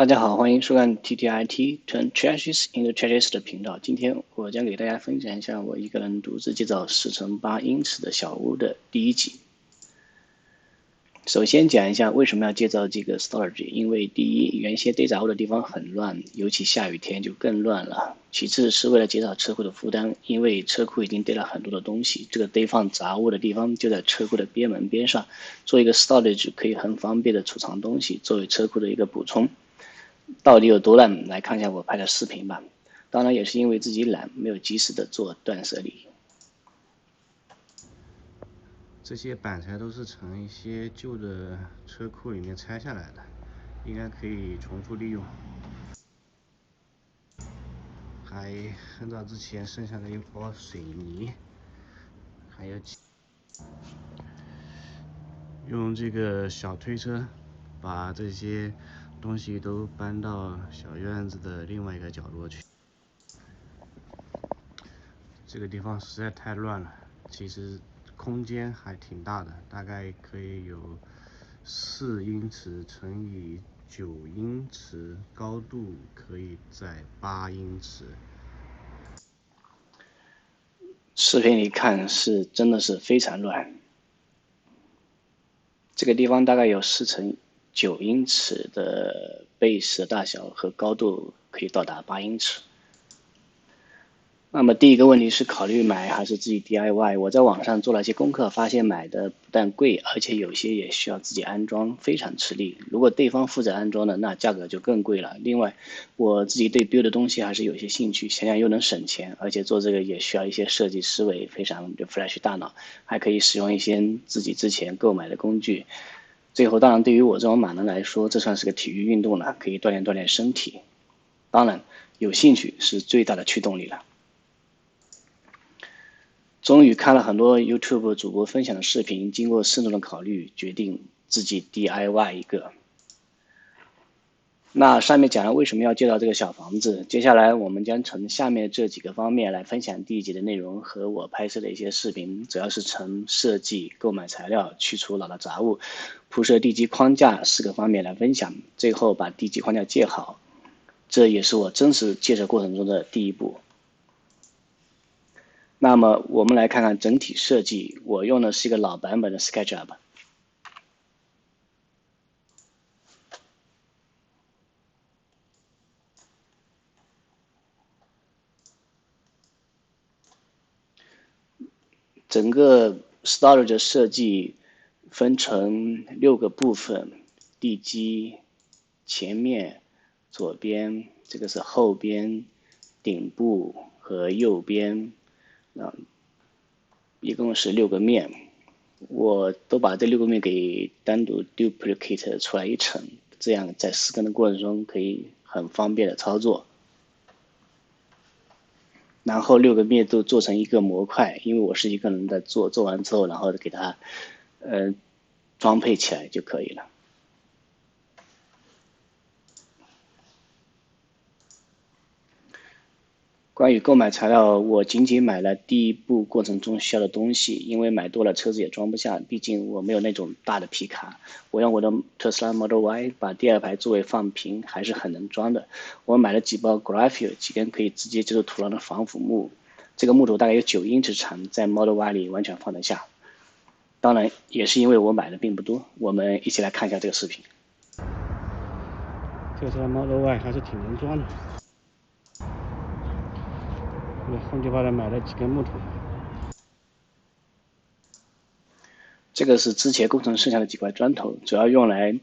大家好，欢迎收看 TTIT Turn Trashes into Treasures 的频道。今天我将给大家分享一下我一个人独自建造4×8英尺的小屋的第一集。首先讲一下为什么要建造这个 storage， 因为第一，原先堆杂物的地方很乱，尤其下雨天就更乱了。其次是为了减少车库的负担，因为车库已经堆了很多的东西，这个堆放杂物的地方就在车库的边门边上，做一个 storage 可以很方便的储藏东西，作为车库的一个补充。到底有多烂？来看一下我拍的视频吧。当然也是因为自己懒，没有及时的做断舍离。这些板材都是从一些旧的车库里面拆下来的，应该可以重复利用。还很早之前剩下的一包水泥，还有用这个小推车把这些东西都搬到小院子的另外一个角落去。这个地方实在太乱了，其实空间还挺大的，大概可以有4英尺乘以9英尺，高度可以在8英尺。视频里看是真的是非常乱。这个地方大概有4×9英尺的base的大小和高度可以到达8英尺。那么第一个问题是考虑买还是自己 DIY？ 我在网上做了一些功课，发现买的不但贵，而且有些也需要自己安装，非常吃力。如果对方负责安装的，那价格就更贵了。另外，我自己对 build 的东西还是有些兴趣，想想又能省钱，而且做这个也需要一些设计思维，非常就 fresh 大脑，还可以使用一些自己之前购买的工具。最后，当然对于我这种马人来说，这算是个体育运动了，可以锻炼锻炼身体。当然，有兴趣是最大的驱动力了。终于看了很多 YouTube 主播分享的视频，经过慎重的考虑，决定自己 DIY 一个。那上面讲了为什么要建造这个小房子，接下来我们将从下面这几个方面来分享第一集的内容和我拍摄的一些视频，主要是从设计、购买材料、去除老的杂物、铺设地基框架4个方面来分享，最后把地基框架建好，这也是我真实建设过程中的第一步。那么我们来看看整体设计，我用的是一个老版本的 SketchUp。整个 storage 设计分成6个部分，地基、前面、左边，这个是后边、顶部和右边，一共是6个面。我都把这6个面给单独 duplicate 出来一层，这样在施工的过程中可以很方便的操作。然后6个面都做成一个模块，因为我是一个人在做，做完之后，然后给它装配起来就可以了。关于购买材料，我仅仅买了第一步过程中需要的东西，因为买多了车子也装不下，毕竟我没有那种大的皮卡。我用我的特斯拉 Model Y 把第2排座位放平，还是很能装的。我买了几包 Graphite， 几根可以直接接触土壤的防腐木，这个木头大概有9英尺长，在 Model Y 里完全放得下。当然，也是因为我买的并不多。我们一起来看一下这个视频。特斯拉 Model Y 还是挺能装的。后就把它买了几根木头。这个是之前工程剩下的几块砖头，主要用来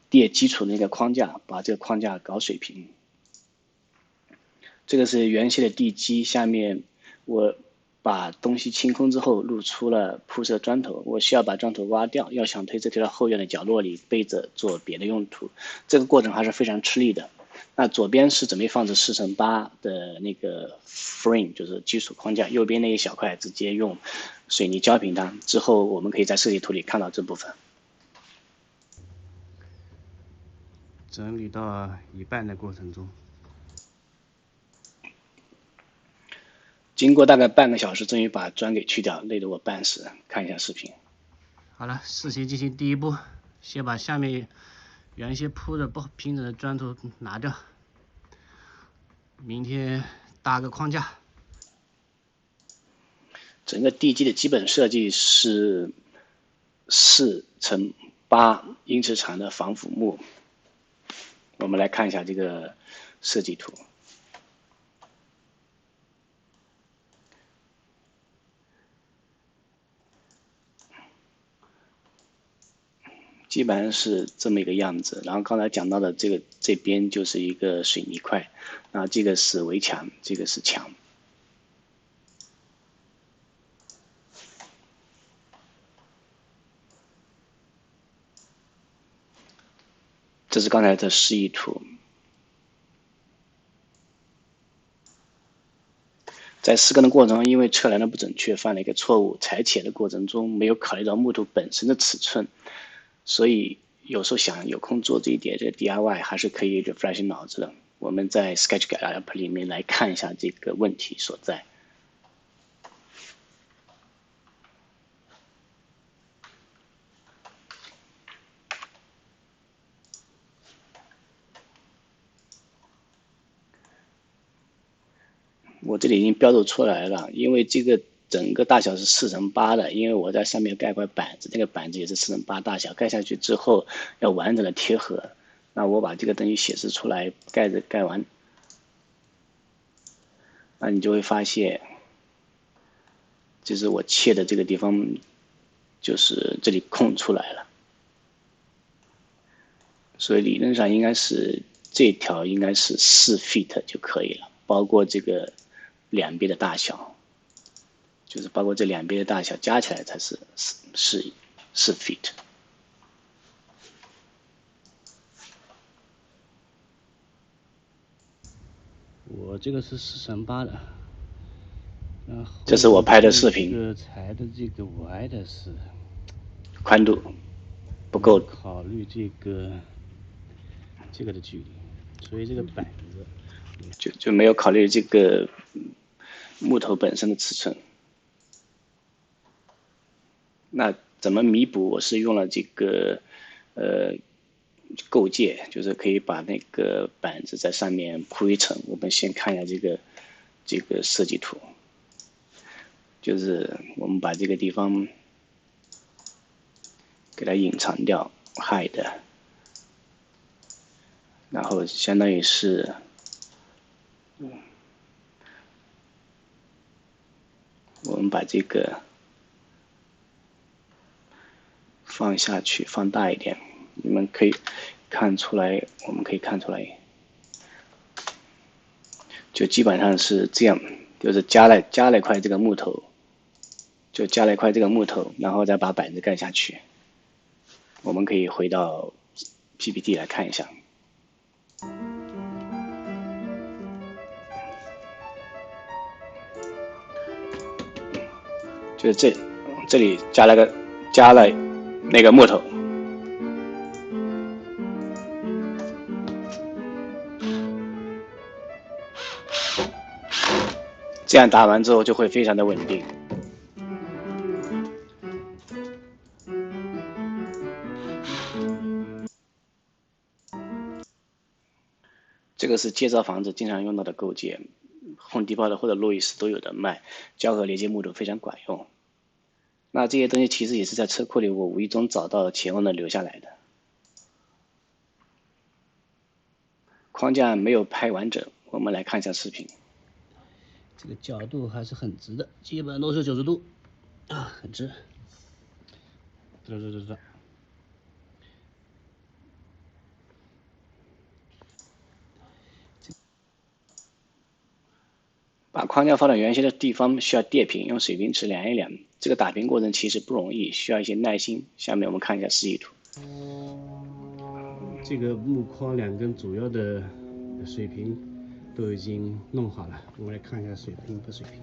垫基础的那个框架，把这个框架搞水平。这个是原先的地基，下面我把东西清空之后，露出了铺设砖头。我需要把砖头挖掉，要想推这推到后院的角落里备着做别的用途。这个过程还是非常吃力的。那左边是准备放置4×8的那个 frame， 就是基础框架，右边那一小块直接用水泥浇平它。之后我们可以在设计图里看到这部分。整理到一半的过程中，经过大概半个小时，终于把砖给去掉，累得我半死。看一下视频。好了，事情进行第一步，先把下面原先铺的不平整的砖头拿掉，明天搭个框架。整个地基的基本设计是4×8英尺长的防腐木。我们来看一下这个设计图。基本上是这么一个样子，然后刚才讲到的这边就是一个水泥块，然后这个是围墙，这个是墙。这是刚才的示意图。在施工的过程中，因为测量的不准确，犯了一个错误，裁切的过程中没有考虑到木头本身的尺寸，所以有时候想有空做这一点，这个 DIY 还是可以 refresh 脑子的。我们在 SketchUp App 里面来看一下这个问题所在。我这里已经标注出来了，因为这个整个大小是4×8的，因为我在上面盖块板子，那个板子也是4×8大小，盖下去之后要完整的贴合。那我把这个东西显示出来，盖子盖完，那你就会发现，就是我切的这个地方，就是这里空出来了，所以理论上应该是这条应该是4 feet 就可以了，包括这个两边的大小。就是包括这两边的大小加起来才是4 feet。我这个是4×8的，然后这是我拍的视频。这个裁的这个歪的是宽度不够，考虑这个的距离，所以这个板子就没有考虑这个木头本身的尺寸。那怎么弥补？我是用了这个构件，就是可以把那个板子在上面铺一层。我们先看一下这个设计图，就是我们把这个地方给它隐藏掉 ，hide， 然后相当于是，我们把这个放下去，放大一点，你们可以看出来，我们可以看出来，就基本上是这样，就是加了一块这个木头，就加了一块这个木头，然后再把板子盖下去。我们可以回到 PPT 来看一下，就是这里加了那个木头。这样打完之后就会非常的稳定。这个是建造房子经常用到的构件，Home Depot 或者路易斯都有的卖，胶合连接木头非常管用。那这些东西其实也是在车库里我无意中找到前后的留下来的。框架没有拍完整，我们来看一下视频。这个角度还是很直的，基本都是90度啊，很直。这。把框架放到原先的地方需要垫平，用水平尺量一量。这个打平过程其实不容易，需要一些耐心。下面我们看一下示意图。这个木框2根主要的水平都已经弄好了，我们来看一下水平不水平。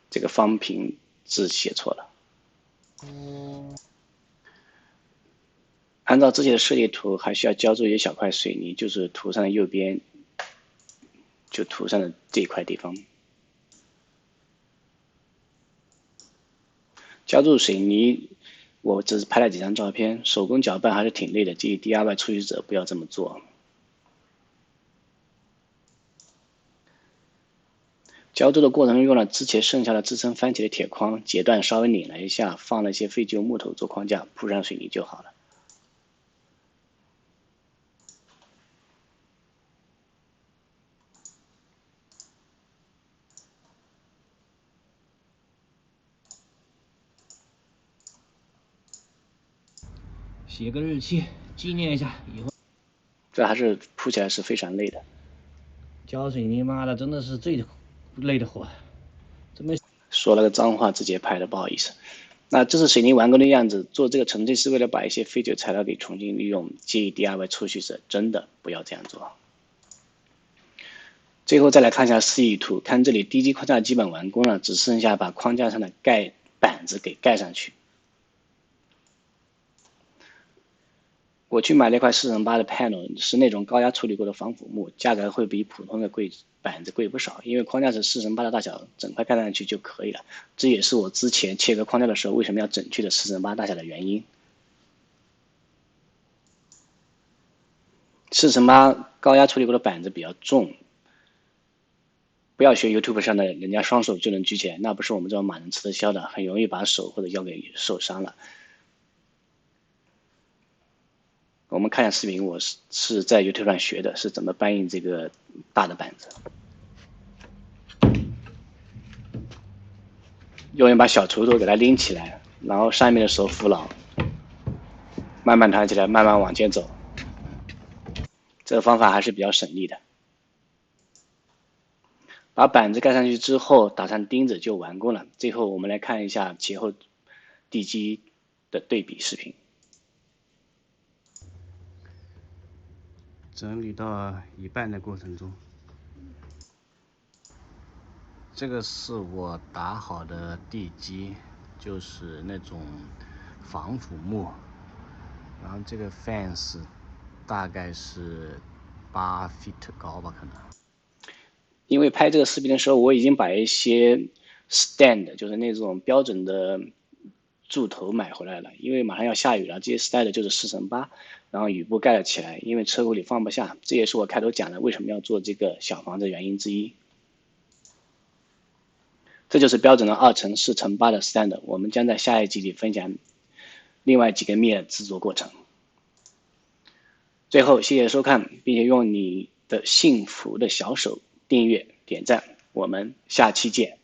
这个方平字写错了。按照之前的设计图，还需要浇筑一小块水泥，就是图上的右边，就图上的这一块地方。浇筑水泥我只是拍了几张照片，手工搅拌还是挺累的，建议 DIY 初学者不要这么做。浇筑的过程中用了之前剩下的支撑番茄的铁框，截断稍微拧了一下，放了一些废旧木头做框架，铺上水泥就好了。写个日期，纪念一下以后。这还是铺起来是非常累的。浇水泥妈的真的是最累的活，真没说了个脏话，直接拍的，不好意思。那这是水泥完工的样子，做这个纯粹是为了把一些废旧材料给重新利用，建议 DIY 初学者真的不要这样做。最后再来看一下示意图，看这里地基框架基本完工了，只剩下把框架上的板子给盖上去。我去买了一块4×8的 panel， 是那种高压处理过的防腐木，价格会比普通的板子贵不少，因为框架是4×8的大小，整块盖上去就可以了。这也是我之前切割框架的时候为什么要整确的4×8大小的原因。4×8高压处理过的板子比较重，不要学 YouTube 上的人家双手就能举起来，那不是我们这种马能吃得消的，很容易把手或者腰给受伤了。我们看一下视频，我是在 YouTube 上学的，是怎么搬运这个大的板子。用一把小锄头给它拎起来，然后上面的手扶牢，慢慢抬起来，慢慢往前走。这个方法还是比较省力的。把板子盖上去之后，打上钉子就完工了。最后我们来看一下前后地基的对比视频。整理到一半的过程中，这个是我打好的地基，就是那种防腐木，然后这个 fence 大概是8 feet 高吧，可能。因为拍这个视频的时候，我已经把一些 stand， 就是那种标准的柱头买回来了，因为马上要下雨了，这些 stand 就是4×8，然后雨布盖了起来，因为车库里放不下，这也是我开头讲的为什么要做这个小房子原因之一。这就是标准的2×4×8的 stand， 我们将在下一集里分享另外几个面制作过程。最后，谢谢收看，并且用你的幸福的小手订阅、点赞，我们下期见。